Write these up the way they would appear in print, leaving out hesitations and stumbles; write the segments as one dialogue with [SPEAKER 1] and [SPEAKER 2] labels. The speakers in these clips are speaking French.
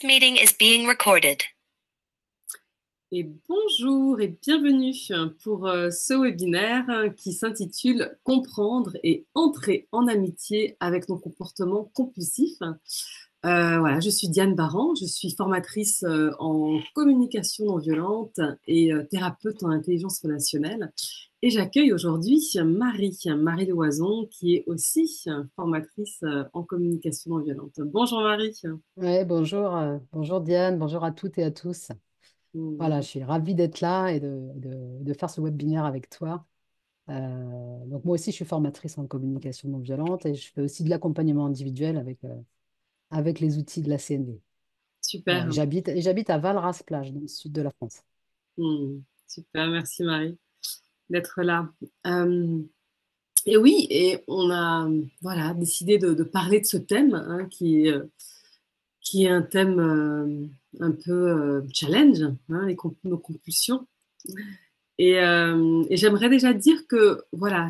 [SPEAKER 1] This meeting is being recorded.
[SPEAKER 2] Et bonjour et bienvenue pour ce webinaire qui s'intitule Comprendre et entrer en amitié avec nos comportements compulsifs. Voilà, je suis Diane Baran, je suis formatrice en communication non violente et thérapeute en intelligence relationnelle. Et j'accueille aujourd'hui Marie Loison, qui est aussi formatrice en communication non violente. Bonjour Marie.
[SPEAKER 3] Ouais, bonjour, bonjour Diane, bonjour à toutes et à tous. Voilà, je suis ravie d'être là et de faire ce webinaire avec toi. Donc moi aussi, je suis formatrice en communication non violente et je fais aussi de l'accompagnement individuel avec les outils de la CNV. Voilà,
[SPEAKER 2] Super.
[SPEAKER 3] j'habite à Valras-Plage, dans le sud de la France.
[SPEAKER 2] Super, merci Marie d'être là. Et oui, et on a voilà, décidé de parler de ce thème qui est un thème un peu challenge, hein, nos compulsions. Et j'aimerais déjà dire que voilà,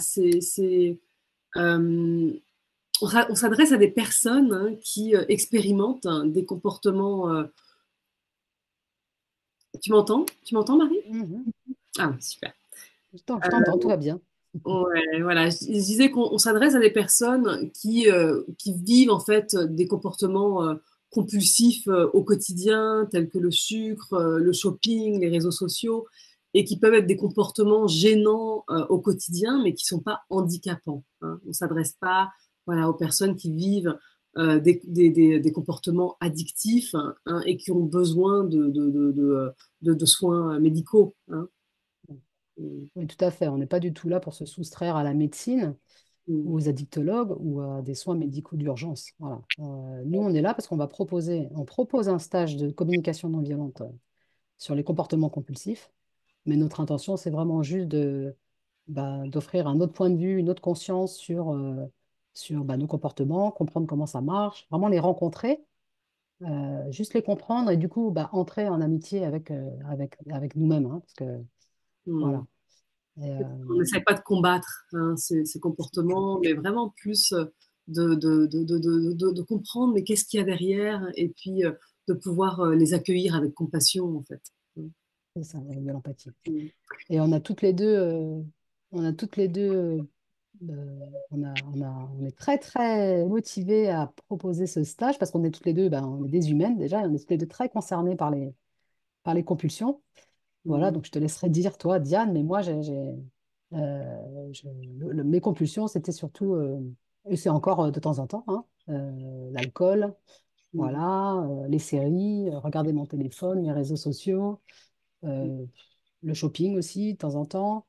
[SPEAKER 2] euh, on s'adresse à des personnes qui expérimentent des comportements. Tu m'entends? Tu m'entends, Marie?
[SPEAKER 3] Mhm.
[SPEAKER 2] Ah, super.
[SPEAKER 3] Je t'entends, tout va bien.
[SPEAKER 2] Ouais, voilà, je disais qu'on s'adresse à des personnes qui vivent en fait des comportements compulsifs au quotidien, tels que le sucre, le shopping, les réseaux sociaux, et qui peuvent être des comportements gênants au quotidien, mais qui ne sont pas handicapants, hein. On ne s'adresse pas, voilà, aux personnes qui vivent des comportements addictifs, hein, et qui ont besoin de soins médicaux, hein.
[SPEAKER 3] Oui, tout à fait. On n'est pas du tout là pour se soustraire à la médecine ou aux addictologues ou à des soins médicaux d'urgence. Voilà. Nous, on est là parce on propose un stage de communication non violente sur les comportements compulsifs, mais notre intention, c'est vraiment juste d'offrir un autre point de vue, une autre conscience sur nos comportements, comprendre comment ça marche, vraiment les rencontrer, juste les comprendre et du coup entrer en amitié avec nous-mêmes, hein, parce que
[SPEAKER 2] Mm.
[SPEAKER 3] voilà. Et,
[SPEAKER 2] On n'essaie pas de combattre ces comportements, mais vraiment plus de comprendre mais qu'est-ce qu'il y a derrière et puis de pouvoir les accueillir avec compassion en fait.
[SPEAKER 3] c'est ça, avec de l'empathie.
[SPEAKER 2] Mm.
[SPEAKER 3] Et on a toutes les deux, on est très très motivés à proposer ce stage parce qu'on est toutes les deux, on est des humaines déjà, et on est toutes les deux très concernées par les compulsions. Voilà,
[SPEAKER 2] Mm.
[SPEAKER 3] donc je te laisserai dire toi, Diane, mais moi, mes compulsions, c'était surtout, et c'est encore de temps en temps, hein, l'alcool,
[SPEAKER 2] Mm.
[SPEAKER 3] voilà, les séries, regarder mon téléphone, les réseaux sociaux, euh, le shopping aussi, de temps en temps.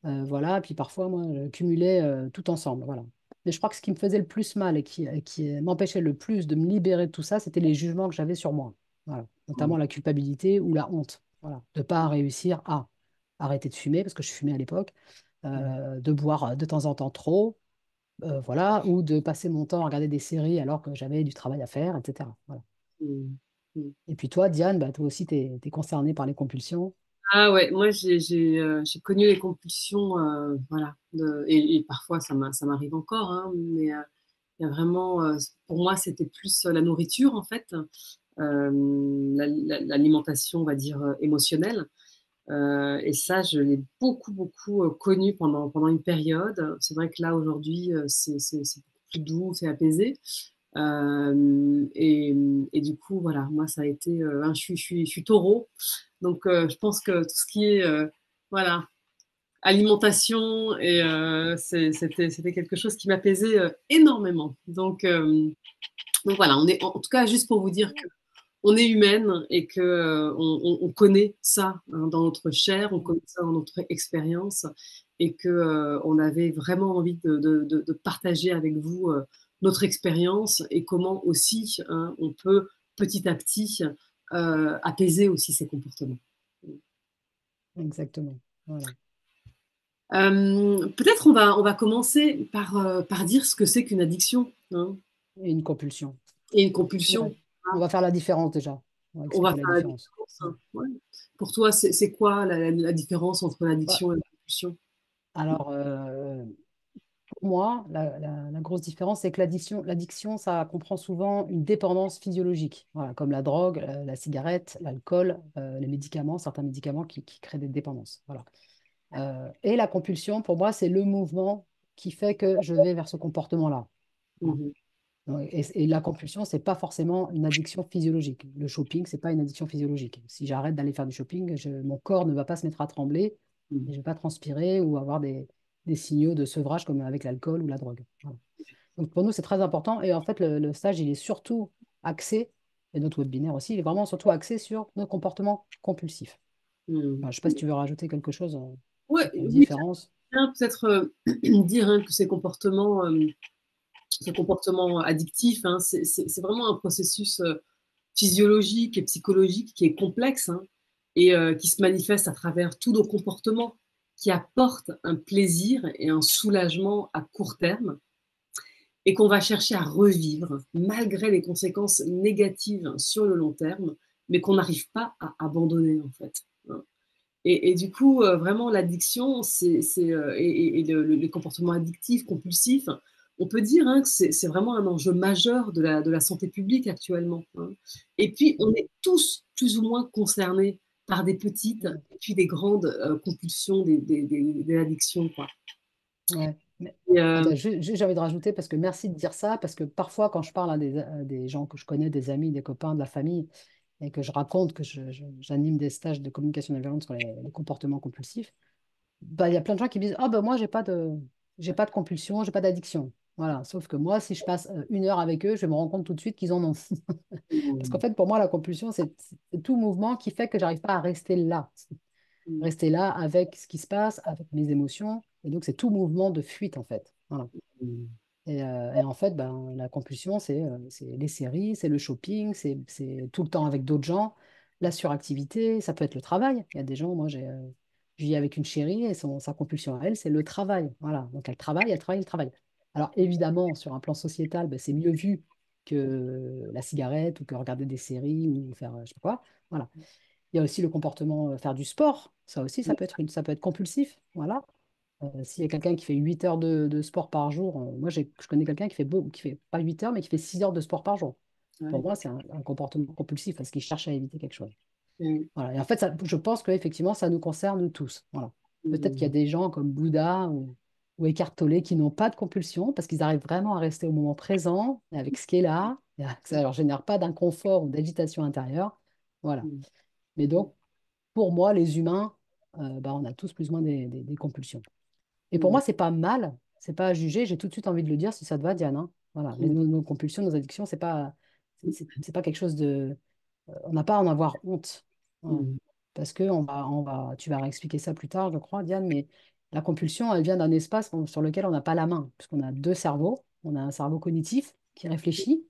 [SPEAKER 3] Voilà, puis parfois, moi, je cumulais tout ensemble. Voilà. Mais je crois que ce qui me faisait le plus mal et qui m'empêchait le plus de me libérer de tout ça, c'était les jugements que j'avais sur moi. Voilà. Notamment la culpabilité ou la honte. Voilà. De ne pas réussir à arrêter de fumer, parce que je fumais à l'époque, de boire de temps en temps trop, voilà, ou de passer mon temps à regarder des séries alors que j'avais du travail à faire, etc. Voilà.
[SPEAKER 2] Mm. Mm.
[SPEAKER 3] Et puis toi, Diane, toi aussi, tu es concernée par les compulsions.
[SPEAKER 2] Ah ouais, moi j'ai connu les compulsions, voilà, et parfois ça m'arrive encore, hein, mais il y a vraiment, pour moi c'était plus la nourriture en fait, l'alimentation on va dire émotionnelle. Et ça, je l'ai beaucoup connu pendant une période. C'est vrai que là, aujourd'hui, c'est beaucoup plus doux, c'est apaisé. Et du coup, voilà, moi, ça a été. Je suis taureau. Donc, je pense que tout ce qui est voilà, alimentation, c'était quelque chose qui m'apaisait énormément. Donc, voilà, en tout cas, juste pour vous dire on est humaine et que on connaît ça dans notre chair, on connaît ça dans notre expérience et que on avait vraiment envie de partager avec vous notre expérience et comment aussi hein, on peut petit à petit apaiser aussi ces comportements.
[SPEAKER 3] Exactement. Voilà.
[SPEAKER 2] Peut-être on va commencer par dire ce que c'est qu'une addiction hein,
[SPEAKER 3] Et une compulsion.
[SPEAKER 2] et une compulsion.
[SPEAKER 3] Ouais. On va faire la différence déjà. On va
[SPEAKER 2] On va
[SPEAKER 3] expliquer la
[SPEAKER 2] faire la
[SPEAKER 3] différence.
[SPEAKER 2] différence, hein. Ouais. Pour toi, c'est quoi la différence entre
[SPEAKER 3] Bah,
[SPEAKER 2] l'addiction et la compulsion?
[SPEAKER 3] alors, moi, la grosse différence, c'est que l'addiction, ça comprend souvent une dépendance physiologique, voilà, comme la drogue, la cigarette, l'alcool, les médicaments, certains médicaments qui créent des dépendances. Voilà. Et la compulsion, pour moi, c'est le mouvement qui fait que je vais vers ce comportement-là. Voilà.
[SPEAKER 2] Mhm.
[SPEAKER 3] Et la compulsion, c'est pas forcément une addiction physiologique. Le shopping, c'est pas une addiction physiologique. Si j'arrête d'aller faire du shopping, mon corps ne va pas se mettre à trembler, et
[SPEAKER 2] Mhm.
[SPEAKER 3] je vais pas transpirer ou avoir des signaux de sevrage comme avec l'alcool ou la drogue. Voilà. Donc pour nous, c'est très important. Et en fait, le stage, il est surtout axé, et notre webinaire aussi, il est vraiment surtout axé sur nos comportements compulsifs.
[SPEAKER 2] Mhm.
[SPEAKER 3] Enfin, je ne sais pas si tu veux rajouter quelque chose
[SPEAKER 2] Ouais,
[SPEAKER 3] en
[SPEAKER 2] oui,
[SPEAKER 3] différence.
[SPEAKER 2] bien peut-être dire hein, que ces comportements addictifs, hein, c'est vraiment un processus physiologique et psychologique qui est complexe hein, et qui se manifeste à travers tous nos comportements, qui apportent un plaisir et un soulagement à court terme et qu'on va chercher à revivre malgré les conséquences négatives sur le long terme, mais qu'on n'arrive pas à abandonner en fait. Hein. Et du coup, vraiment, l'addiction, et les comportements addictifs, compulsifs, on peut dire hein, que c'est vraiment un enjeu majeur de la santé publique actuellement. Hein. Et puis, on est tous plus ou moins concernés par des petites et puis des grandes compulsions, des addictions. Quoi.
[SPEAKER 3] Ouais. Mais,
[SPEAKER 2] Et,
[SPEAKER 3] attends, j'ai envie de rajouter, parce que merci de dire ça, parce que parfois, quand je parle à des gens que je connais, des amis, des copains, de la famille, et que je raconte que j'anime des stages de communication non violente sur les comportements compulsifs, bah, il y a plein de gens qui me disent, ah ben moi, j'ai pas de compulsion, j'ai pas d'addiction. Voilà. Sauf que moi, si je passe 1 heure avec eux, je me rends compte tout de suite qu'ils en ont. Parce qu'en fait, pour moi, la compulsion, c'est tout mouvement qui fait que j'arrive pas à rester là. Rester là avec ce qui se passe, avec mes émotions. Et donc, c'est tout mouvement de fuite, en fait. Voilà. Et en fait, ben, la compulsion, c'est les séries, c'est le shopping, c'est tout le temps avec d'autres gens, la suractivité, ça peut être le travail. Il y a des gens, moi, je vis avec une chérie et sa compulsion à elle, c'est le travail. Voilà. Donc, elle travaille, elle travaille, elle travaille. Alors, évidemment, sur un plan sociétal, ben, c'est mieux vu que la cigarette ou que regarder des séries ou faire je sais pas quoi. Voilà. Il y a aussi le comportement, faire du sport. Ça aussi, ça peut être compulsif. Voilà. S'il y a quelqu'un qui fait 8 heures de sport par jour, moi je connais quelqu'un qui fait pas 8 heures, mais qui fait 6 heures de sport par jour. Pour
[SPEAKER 2] ouais,
[SPEAKER 3] moi, c'est un comportement compulsif parce qu'il cherche à éviter quelque chose.
[SPEAKER 2] ouais,
[SPEAKER 3] Voilà. Et en fait, je pense qu'effectivement, ça nous concerne tous. Voilà. Peut-être qu'il y a
[SPEAKER 2] ouais,
[SPEAKER 3] des gens comme Bouddha ou Eckhart Tolle qui n'ont pas de compulsion parce qu'ils arrivent vraiment à rester au moment présent, avec ce qui est là, et que ça ne leur génère pas d'inconfort ou d'agitation intérieure. Voilà. Mais donc, pour moi, les humains, bah, on a tous plus ou moins des compulsions. Et pour moi, c'est pas mal, c'est pas à juger. J'ai tout de suite envie de le dire si ça te va, Diane. Hein. Voilà, nos compulsions, nos addictions, c'est pas quelque chose de. On n'a pas à en avoir honte. Voilà. Parce que tu vas réexpliquer ça plus tard, je crois, Diane, mais la compulsion, elle vient d'un espace sur lequel on n'a pas la main, puisqu'on a deux cerveaux. On a un cerveau cognitif qui réfléchit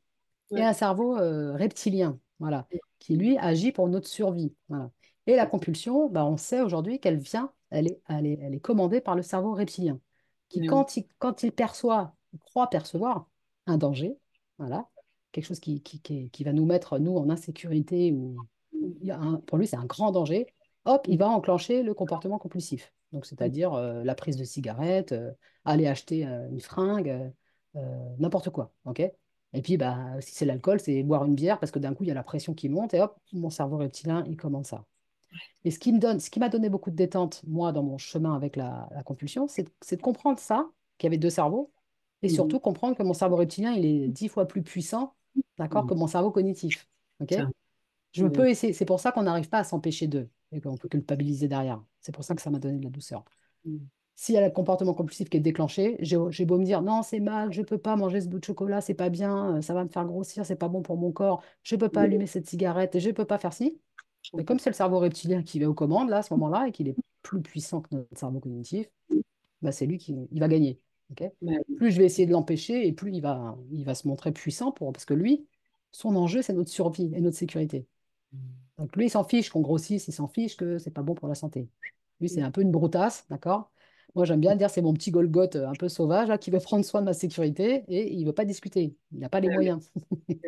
[SPEAKER 3] et un cerveau reptilien, voilà, qui lui agit pour notre survie. Voilà. Et la compulsion, bah, on sait aujourd'hui qu'elle vient, elle est commandée par le cerveau reptilien, qui quand il perçoit, il croit percevoir un danger, voilà, quelque chose qui va nous mettre, nous, en insécurité, ou il y a pour lui, c'est un grand danger, hop, il va enclencher le comportement compulsif. Donc, c'est-à-dire la prise de cigarette, aller acheter une fringue, n'importe quoi. Ok. Et puis, bah, si c'est l'alcool, c'est boire une bière parce que d'un coup, il y a la pression qui monte et hop, mon cerveau reptilien, il commence ça. Et ce qui m'a donné beaucoup de détente, moi, dans mon chemin avec la compulsion, c'est de comprendre ça, qu'il y avait deux cerveaux, et surtout comprendre que mon cerveau reptilien, il est 10 fois plus puissant, d'accord, que mon cerveau cognitif. OK? Je peux essayer. C'est pour ça qu'on n'arrive pas à s'empêcher d'eux et qu'on peut culpabiliser derrière. C'est pour ça que ça m'a donné de la douceur. S'il y a le comportement compulsif qui est déclenché, j'ai beau me dire non, c'est mal, je peux pas manger ce bout de chocolat, c'est pas bien, ça va me faire grossir, c'est pas bon pour mon corps, je peux pas allumer cette cigarette, je peux pas faire ci. Mais comme c'est le cerveau reptilien qui va aux commandes là, à ce moment-là, et qu'il est plus puissant que notre cerveau cognitif, bah, c'est lui qui il va gagner. Ok. Plus je vais essayer de l'empêcher, et plus il va se montrer puissant parce que lui, son enjeu, c'est notre survie et notre sécurité. Donc lui, il s'en fiche qu'on grossisse, il s'en fiche que c'est pas bon pour la santé. Lui, c'est un peu une broutasse, d'accord? Moi, j'aime bien dire c'est mon petit Golgoth un peu sauvage là, qui veut prendre soin de ma sécurité et il veut pas discuter. Il n'a pas les moyens.
[SPEAKER 2] et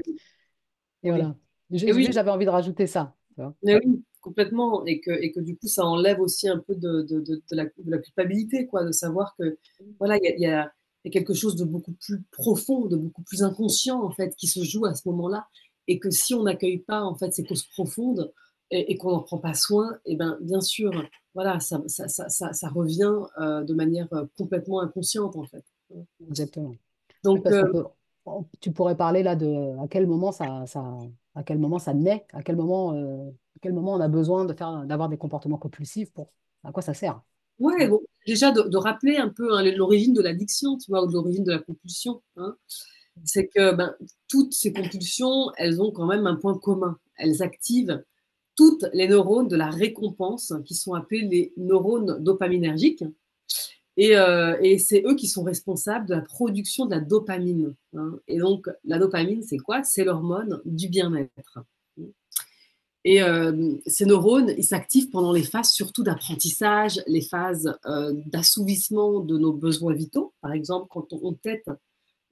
[SPEAKER 2] oui,
[SPEAKER 3] Voilà.
[SPEAKER 2] et oui,
[SPEAKER 3] J'avais envie de rajouter ça. Tu vois.
[SPEAKER 2] mais oui, complètement. Et que du coup, ça enlève aussi un peu de la culpabilité, quoi, de savoir que, voilà, il y a Il y a quelque chose de beaucoup plus profond, de beaucoup plus inconscient, en fait, qui se joue à ce moment-là. Et que si on n'accueille pas, en fait, ces causes profondes et qu'on n'en prend pas soin, et ben, bien sûr, voilà, ça revient de manière complètement inconsciente, en fait.
[SPEAKER 3] Exactement. Oui,
[SPEAKER 2] Donc,
[SPEAKER 3] parce tu pourrais parler là de à quel moment ça naît, à quel moment on a besoin d'avoir des comportements compulsifs à quoi ça sert.
[SPEAKER 2] ouais, bon, déjà de rappeler un peu hein, l'origine de l'addiction, tu vois, ou de l'origine de la compulsion, hein. C'est que ben, toutes ces compulsions, elles ont quand même un point commun. Elles activent toutes les neurones de la récompense, qui sont appelés les neurones dopaminergiques. Et c'est eux qui sont responsables de la production de la dopamine, hein. Et donc, la dopamine, c'est quoi? C'est l'hormone du bien-être. Et ces neurones, ils s'activent pendant les phases surtout d'apprentissage, les phases d'assouvissement de nos besoins vitaux, par exemple quand on tète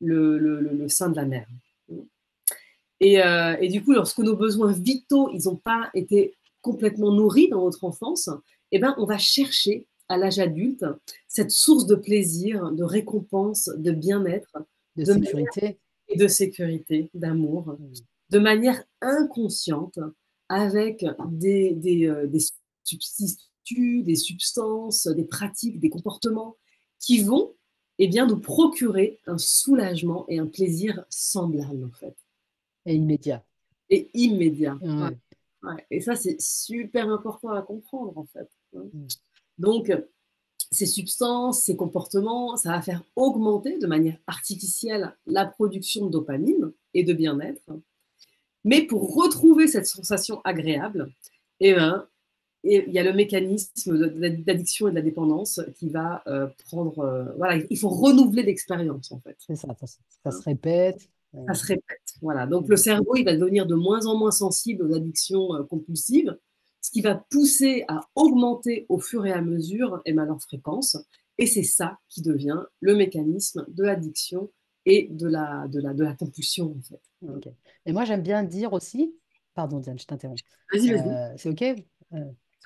[SPEAKER 2] le sein de la mère. Et du coup, lorsque nos besoins vitaux, ils n'ont pas été complètement nourris dans notre enfance, eh ben, on va chercher à l'âge adulte cette source de plaisir, de récompense, de bien-être,
[SPEAKER 3] De
[SPEAKER 2] de,
[SPEAKER 3] sécurité.
[SPEAKER 2] et de sécurité, d'amour,
[SPEAKER 3] Mm.
[SPEAKER 2] de manière inconsciente, avec des substituts, des substances, des pratiques, des comportements qui vont eh bien, nous procurer un soulagement et un plaisir semblable, en fait,
[SPEAKER 3] Et immédiat.
[SPEAKER 2] et immédiat. Ouais,
[SPEAKER 3] Ouais.
[SPEAKER 2] ouais. Et ça, c'est super important à comprendre, en fait, hein.
[SPEAKER 3] Mm.
[SPEAKER 2] Donc, ces substances, ces comportements, ça va faire augmenter de manière artificielle la production de dopamine et de bien-être. Mais pour retrouver cette sensation agréable, eh ben, et il y a le mécanisme d'addiction et de la dépendance qui va prendre. Voilà, il faut renouveler l'expérience en fait,
[SPEAKER 3] C'est ça, ça se
[SPEAKER 2] hein.
[SPEAKER 3] répète.
[SPEAKER 2] Ça se répète. Voilà. Donc le
[SPEAKER 3] Mm.
[SPEAKER 2] cerveau, il va devenir de moins en moins sensible aux addictions compulsives, ce qui va pousser à augmenter au fur et à mesure leur fréquence. Et c'est ça qui devient le mécanisme de l'addiction et de la compulsion en fait.
[SPEAKER 3] Ok. Et moi, j'aime bien dire aussi, pardon Diane, je t'interromps.
[SPEAKER 2] Vas-y, vas-y.
[SPEAKER 3] C'est OK?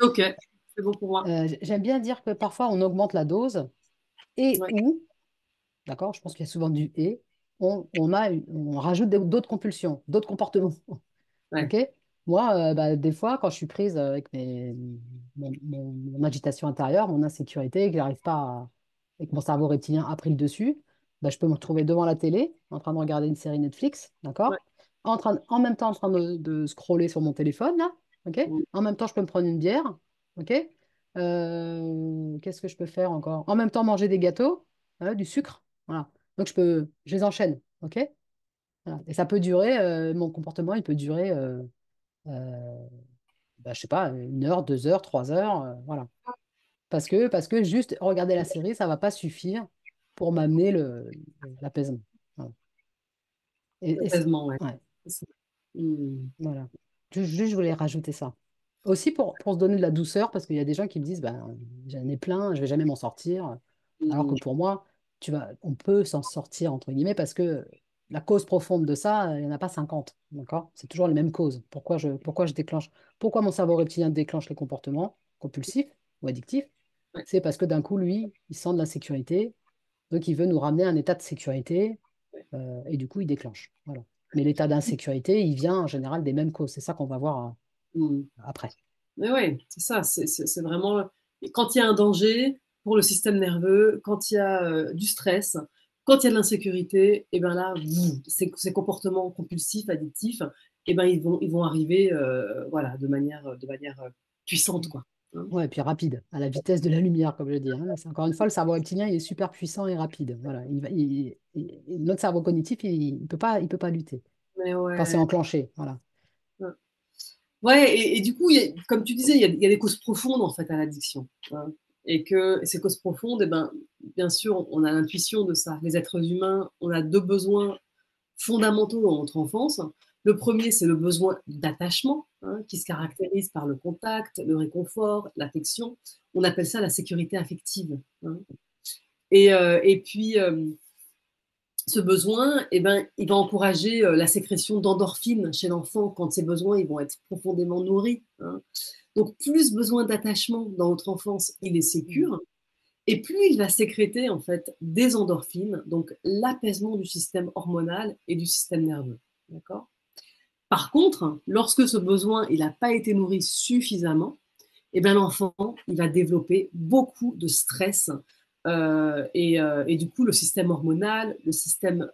[SPEAKER 2] Ok, c'est bon pour moi.
[SPEAKER 3] J'aime bien dire que parfois on augmente la dose et
[SPEAKER 2] Ouais,
[SPEAKER 3] ou, d'accord, je pense qu'il y a souvent du et, on rajoute d'autres compulsions, d'autres comportements.
[SPEAKER 2] ouais,
[SPEAKER 3] OK? Moi, bah, des fois, quand je suis prise avec mon agitation intérieure, mon insécurité, que j'arrive pas et que mon cerveau reptilien a pris le dessus, bah, je peux me retrouver devant la télé, en train de regarder une série Netflix,
[SPEAKER 2] ouais.
[SPEAKER 3] d'accord? En même temps, en train de scroller sur mon téléphone, là, OK?
[SPEAKER 2] Mm.
[SPEAKER 3] En même temps, je peux me prendre une bière, OK? Qu'est-ce que je peux faire encore? En même temps, manger des gâteaux, du sucre, voilà. Donc, je les enchaîne, OK? Voilà. Et ça peut durer, mon comportement, il peut durer, bah, je sais pas, 1 heure, 2 heures, 3 heures, voilà. Parce que juste regarder la série, ça va pas suffire pour m'amener l'apaisement. Voilà.
[SPEAKER 2] Apaisement, ouais.
[SPEAKER 3] Ouais,
[SPEAKER 2] C'est ça. Mm.
[SPEAKER 3] voilà. Juste, je voulais rajouter ça. Aussi pour se donner de la douceur, parce qu'il y a des gens qui me disent, ben, j'en ai plein, je vais jamais m'en sortir. Alors que
[SPEAKER 2] Mm.
[SPEAKER 3] pour moi, on peut s'en sortir, entre guillemets, parce que la cause profonde de ça, il n'y en a pas 50, d'accord? C'est toujours les mêmes causes. Pourquoi je déclenche, pourquoi mon cerveau reptilien déclenche les comportements compulsifs ou addictifs?
[SPEAKER 2] Ouais.
[SPEAKER 3] C'est parce que d'un coup, lui, il sent de l'insécurité, donc il veut nous ramener à un état de sécurité, et du coup, il déclenche. Voilà. Mais l'état d'insécurité, il vient en général des mêmes causes. C'est ça qu'on va voir
[SPEAKER 2] Mm.
[SPEAKER 3] après.
[SPEAKER 2] Mais ouais, c'est ça, c'est vraiment quand il y a un danger pour le système nerveux, quand il y a du stress, quand il y a de l'insécurité, et ben là, ces comportements compulsifs, addictifs, et ben ils vont arriver, voilà, de manière puissante, quoi, hein.
[SPEAKER 3] Ouais, et puis rapide, à la vitesse de la lumière, comme je dis, hein. C'est encore une fois, le cerveau reptilien, il est super puissant et rapide. Voilà. Notre cerveau cognitif, il peut pas lutter
[SPEAKER 2] Mais
[SPEAKER 3] quand c'est
[SPEAKER 2] ouais.
[SPEAKER 3] enclenché. Voilà.
[SPEAKER 2] Ouais, ouais, et du coup, comme tu disais, il y a des causes profondes en fait à l'addiction, hein. Et que ces causes profondes, eh ben, bien sûr, on a l'intuition de ça. Les êtres humains, on a deux besoins fondamentaux dans notre enfance. Le premier, c'est le besoin d'attachement, hein, qui se caractérise par le contact, le réconfort, l'affection. On appelle ça la sécurité affective, hein. Et puis, ce besoin, eh ben, il va encourager la sécrétion d'endorphines chez l'enfant quand ces besoins ils vont être profondément nourris, hein. Donc, plus besoin d'attachement dans notre enfance, il est
[SPEAKER 3] Mm.
[SPEAKER 2] sécure. et plus il va sécréter en fait des endorphines, donc l'apaisement du système hormonal et du système nerveux. D'accord. Par contre, lorsque ce besoin il n'a pas été nourri suffisamment, eh ben, l'enfant il va développer beaucoup de stress et du coup le système hormonal, le système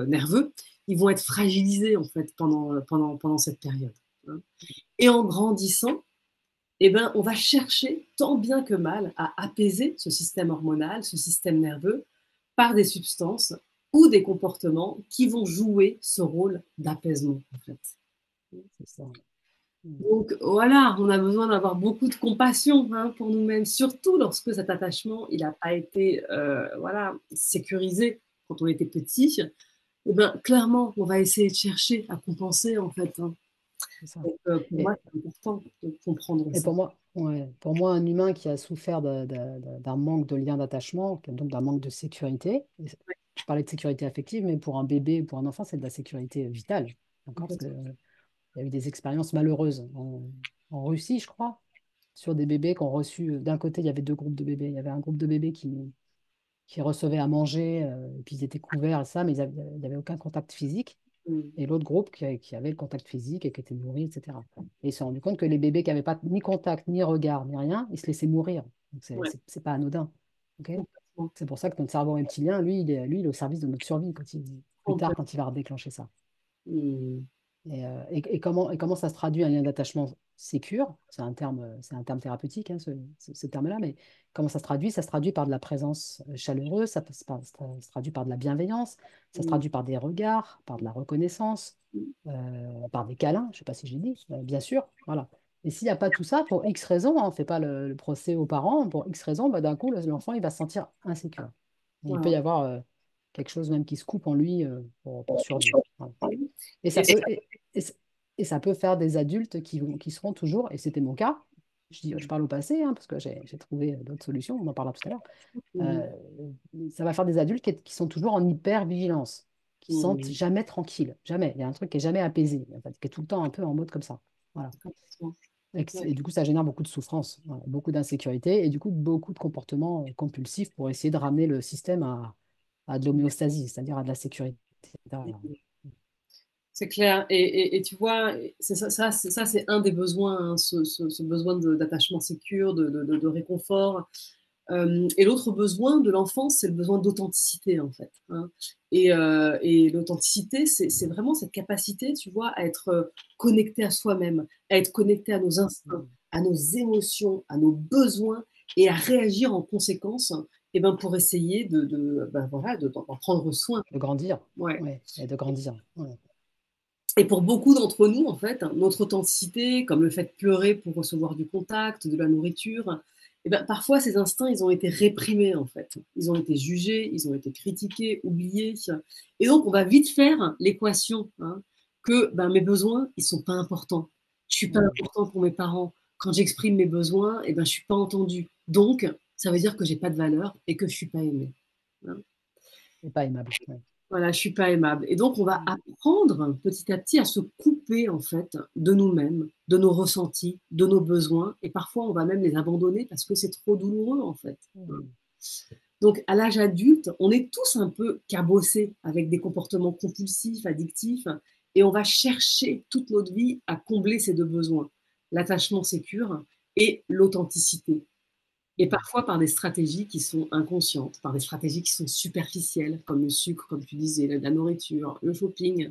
[SPEAKER 2] nerveux, ils vont être fragilisés en fait pendant cette période. Hein. Et en grandissant, eh ben, on va chercher tant bien que mal à apaiser ce système hormonal, ce système nerveux, par des substances ou des comportements qui vont jouer ce rôle d'apaisement, en fait.
[SPEAKER 3] C'est ça. Mm.
[SPEAKER 2] Donc voilà, on a besoin d'avoir beaucoup de compassion hein, pour nous-mêmes, surtout lorsque cet attachement il n'a pas été voilà, sécurisé quand on était petit. Eh ben, clairement, on va essayer de chercher à compenser en fait. Hein.
[SPEAKER 3] C'est ça.
[SPEAKER 2] Donc, pour moi,
[SPEAKER 3] Et,
[SPEAKER 2] c'est important de comprendre
[SPEAKER 3] et
[SPEAKER 2] ça.
[SPEAKER 3] pour moi, ouais, pour moi, un humain qui a souffert d'un manque de lien d'attachement, donc d'un manque de sécurité, je parlais de sécurité affective, mais pour un bébé ou pour un enfant, c'est de la sécurité vitale. D'accord? Parce que, il y a eu des expériences malheureuses en Russie, je crois, sur des bébés qui ont reçu. D'un côté, il y avait deux groupes de bébés. Il y avait un groupe de bébés qui recevaient à manger, et puis ils étaient couverts et ça, mais il n'y avait aucun contact physique.
[SPEAKER 2] Mm.
[SPEAKER 3] Et l'autre groupe qui avait le contact physique et qui était nourri, etc. Et ils se sont rendus compte que les bébés qui n'avaient pas ni contact, ni regard, ni rien, ils se laissaient mourir. Donc,
[SPEAKER 2] Ouais,
[SPEAKER 3] c'est pas anodin. Ok.
[SPEAKER 2] complètement.
[SPEAKER 3] C'est pour ça que notre cerveau reptilien, lui, il est au service de notre survie plus tard,
[SPEAKER 2] Complètement.
[SPEAKER 3] quand il va déclencher ça.
[SPEAKER 2] Mm.
[SPEAKER 3] Et comment ça se traduit un lien d'attachement sécure? C'est un terme thérapeutique, hein, ce terme-là, mais comment ça se traduit? Ça se traduit par de la présence chaleureuse, ça se traduit par de la bienveillance, ça se
[SPEAKER 2] Mm.
[SPEAKER 3] traduit par des regards, par de la reconnaissance, par des câlins, je ne sais pas si j'ai dit, bien sûr, voilà. Et s'il n'y a pas tout ça, pour X raisons, hein, on ne fait pas le procès aux parents, pour X raisons, bah, d'un coup, l'enfant, il va se sentir insécure. Et il peut
[SPEAKER 2] Voilà.
[SPEAKER 3] y avoir quelque chose même qui se coupe en lui pour survivre. Voilà. Et
[SPEAKER 2] Et
[SPEAKER 3] ça peut, et, et ça peut faire des adultes qui seront toujours, et c'était mon cas, je parle au passé, hein, parce que j'ai trouvé d'autres solutions, on en parlera tout à l'heure,
[SPEAKER 2] mm,
[SPEAKER 3] euh, ça va faire des adultes qui sont toujours en hyper-vigilance, qui se sentent
[SPEAKER 2] mm,
[SPEAKER 3] jamais tranquilles, jamais. Il y a un truc qui est jamais apaisé, en fait, qui est tout le temps un peu en mode comme ça. Voilà.
[SPEAKER 2] complètement.
[SPEAKER 3] Et du coup, ça génère beaucoup de souffrance, voilà, beaucoup d'insécurité, et du coup, beaucoup de comportements compulsifs pour essayer de ramener le système à de l'homéostasie, c'est-à-dire à de la sécurité. Voilà.
[SPEAKER 2] C'est clair. Et tu vois, c'est ça, c'est un des besoins, hein, ce besoin d'attachement sécure, de réconfort. Et l'autre besoin de l'enfance, c'est le besoin d'authenticité, en fait. Hein. Et l'authenticité, c'est vraiment cette capacité, tu vois, à être connecté à soi-même, à être connecté à nos instincts, à nos émotions, à nos besoins, et à réagir en conséquence, et ben, pour essayer ben, voilà, d'en prendre soin.
[SPEAKER 3] De grandir,
[SPEAKER 2] Ouais.
[SPEAKER 3] ouais, et de grandir. Ouais.
[SPEAKER 2] Et pour beaucoup d'entre nous, en fait, notre authenticité, comme le fait de pleurer pour recevoir du contact, de la nourriture, eh ben, parfois ces instincts, ils ont été réprimés, en fait. Ils ont été jugés, ils ont été critiqués, oubliés. Et donc, on va vite faire l'équation hein, que ben, mes besoins, ils sont pas importants. Je suis pas
[SPEAKER 3] Mm.
[SPEAKER 2] important pour mes parents. Quand j'exprime mes besoins, eh ben, je suis pas entendue. Donc, ça veut dire que j'ai pas de valeur et que je suis pas aimée. Hein.
[SPEAKER 3] C'est pas aimable. Ouais.
[SPEAKER 2] Voilà, je suis pas aimable. Et donc, on va
[SPEAKER 3] Mm.
[SPEAKER 2] apprendre petit à petit à se couper en fait de nous-mêmes, de nos ressentis, de nos besoins. Et parfois, on va même les abandonner parce que c'est trop douloureux en fait.
[SPEAKER 3] Mm.
[SPEAKER 2] Donc, à l'âge adulte, on est tous un peu cabossés avec des comportements compulsifs, addictifs, et on va chercher toute notre vie à combler ces deux besoins, l'attachement sécure et l'authenticité. Et
[SPEAKER 3] Mm.
[SPEAKER 2] parfois par des stratégies qui sont inconscientes, par des stratégies qui sont superficielles, comme le sucre, comme tu disais, la nourriture, le shopping,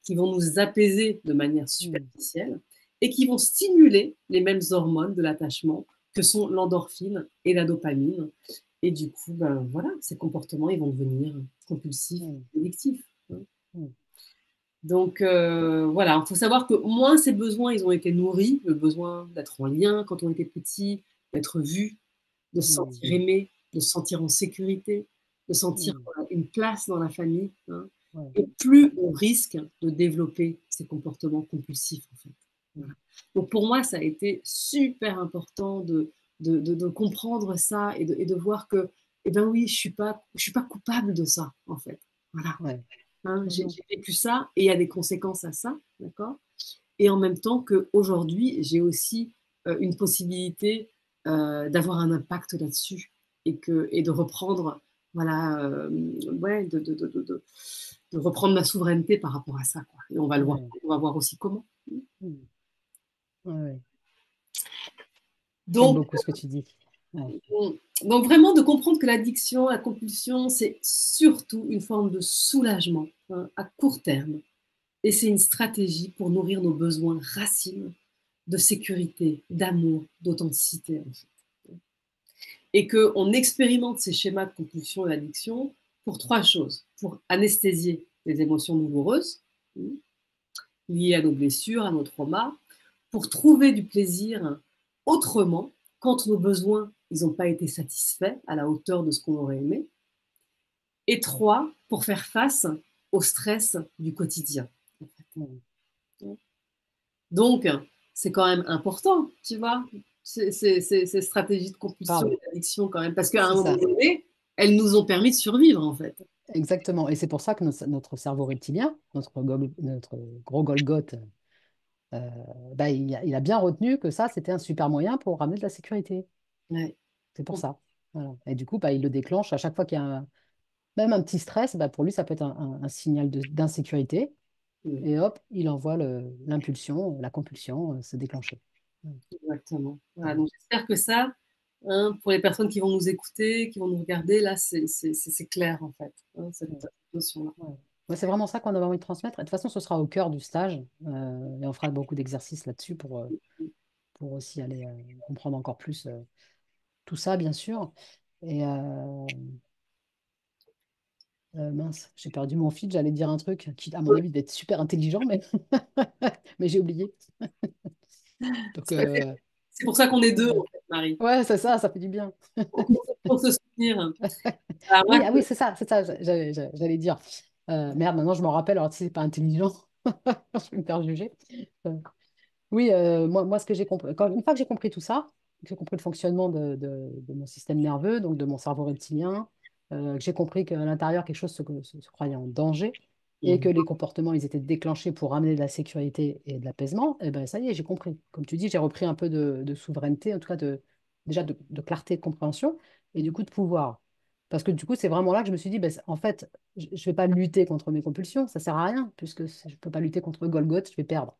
[SPEAKER 2] qui vont nous apaiser de manière
[SPEAKER 3] Mm.
[SPEAKER 2] superficielle et qui vont stimuler les mêmes hormones de l'attachement que sont l'endorphine et la dopamine. Et du coup, ben, voilà, ces comportements, ils vont devenir compulsifs,
[SPEAKER 3] Mm.
[SPEAKER 2] addictifs. Hein.
[SPEAKER 3] Mm.
[SPEAKER 2] Donc voilà, il faut savoir que moins ces besoins, ils ont été nourris, le besoin d'être en lien quand on était petit, d'être vu, de se
[SPEAKER 3] Mm.
[SPEAKER 2] sentir aimé, de se sentir en sécurité, de sentir
[SPEAKER 3] Mm.
[SPEAKER 2] voilà, une place dans la famille. Hein.
[SPEAKER 3] Ouais.
[SPEAKER 2] Et plus on risque de développer ces comportements compulsifs, en fait.
[SPEAKER 3] Mm.
[SPEAKER 2] Voilà. Donc pour moi, ça a été super important de comprendre ça et de voir que, eh ben oui, je suis pas coupable de ça, en fait. Voilà.
[SPEAKER 3] Ouais.
[SPEAKER 2] Hein,
[SPEAKER 3] Non, non.
[SPEAKER 2] j'ai vécu ça et il y a des conséquences à ça, d'accord. Et en même temps qu'aujourd'hui, j'ai aussi une possibilité d'avoir un impact là-dessus. et de reprendre, voilà, ouais, de reprendre ma souveraineté par rapport à ça, quoi. Et on va le voir,
[SPEAKER 3] Ouais.
[SPEAKER 2] on va voir aussi comment.
[SPEAKER 3] Mm. Ouais, ouais. J'aime
[SPEAKER 2] Donc,
[SPEAKER 3] beaucoup ce que tu dis. Ouais.
[SPEAKER 2] donc vraiment de comprendre que l'addiction, la compulsion, c'est surtout une forme de soulagement, hein, à court terme. Et c'est une stratégie pour nourrir nos besoins racines de sécurité, d'amour, d'authenticité, en fait. Et qu'on expérimente ces schémas de compulsion et d'addiction pour trois choses. Pour anesthésier les émotions douloureuses, liées à nos blessures, à nos traumas, pour trouver du plaisir autrement, quand nos besoins ils n'ont pas été satisfaits à la hauteur de ce qu'on aurait aimé. Et trois, pour faire face au stress du quotidien.
[SPEAKER 3] Mm.
[SPEAKER 2] Donc, c'est quand même important, tu vois, ces stratégies de compulsion
[SPEAKER 3] Grave.
[SPEAKER 2] et d'addiction quand même, parce qu'à un
[SPEAKER 3] C'est
[SPEAKER 2] moment
[SPEAKER 3] ça.
[SPEAKER 2] donné, elles nous ont permis de survivre, en fait.
[SPEAKER 3] Exactement. Et c'est pour ça que notre cerveau reptilien, notre gros Golgoth, euh, bah, il a bien retenu que ça, c'était un super moyen pour ramener de la sécurité.
[SPEAKER 2] Ouais.
[SPEAKER 3] C'est pour ça. Voilà. Et du coup, bah, il le déclenche à chaque fois qu'il y a même un petit stress, bah, pour lui, ça peut être un signal d'insécurité.
[SPEAKER 2] Ouais,
[SPEAKER 3] Et hop, il envoie l'impulsion, la compulsion se déclencher. Mm.
[SPEAKER 2] exactement. Voilà,
[SPEAKER 3] Voilà.
[SPEAKER 2] donc j'espère que ça, hein, pour les personnes qui vont nous écouter, qui vont nous regarder, là, c'est clair, en fait, hein,
[SPEAKER 3] Mm.
[SPEAKER 2] cette notion-là.
[SPEAKER 3] Ouais. Ouais, c'est vraiment ça qu'on avait envie de transmettre. Et de toute façon, ce sera au cœur du stage. Et on fera beaucoup d'exercices là-dessus pour aussi aller comprendre encore plus tout ça, bien sûr. Et mince, j'ai perdu mon fil. J'allais dire un truc qui, à mon avis, devait être super intelligent, mais, mais j'ai oublié. Donc,
[SPEAKER 2] C'est pour ça qu'on est deux,
[SPEAKER 3] ouais,
[SPEAKER 2] en fait, Marie.
[SPEAKER 3] ouais, c'est ça, ça fait du bien.
[SPEAKER 2] Pour se soutenir. Alors,
[SPEAKER 3] Oui,
[SPEAKER 2] moi,
[SPEAKER 3] ah oui, c'est ça, j'allais dire. Merde, maintenant je m'en rappelle, alors si c'est pas intelligent, je vais me faire juger. Euh, oui, moi, ce que j'ai compris, une fois que j'ai compris tout ça, que j'ai compris le fonctionnement de mon système nerveux, donc de mon cerveau reptilien, que j'ai compris qu'à l'intérieur, quelque chose se croyait en danger et que les comportements, ils étaient déclenchés pour amener de la sécurité et de l'apaisement, et ben ça y est, j'ai compris. Comme tu dis, j'ai repris un peu de souveraineté, en tout cas déjà de clarté de compréhension et du coup de pouvoir. Parce que du coup, c'est vraiment là que je me suis dit, ben, en fait, je ne vais pas lutter contre mes compulsions, ça sert à rien, puisque je ne peux pas lutter contre Golgoth, je vais perdre.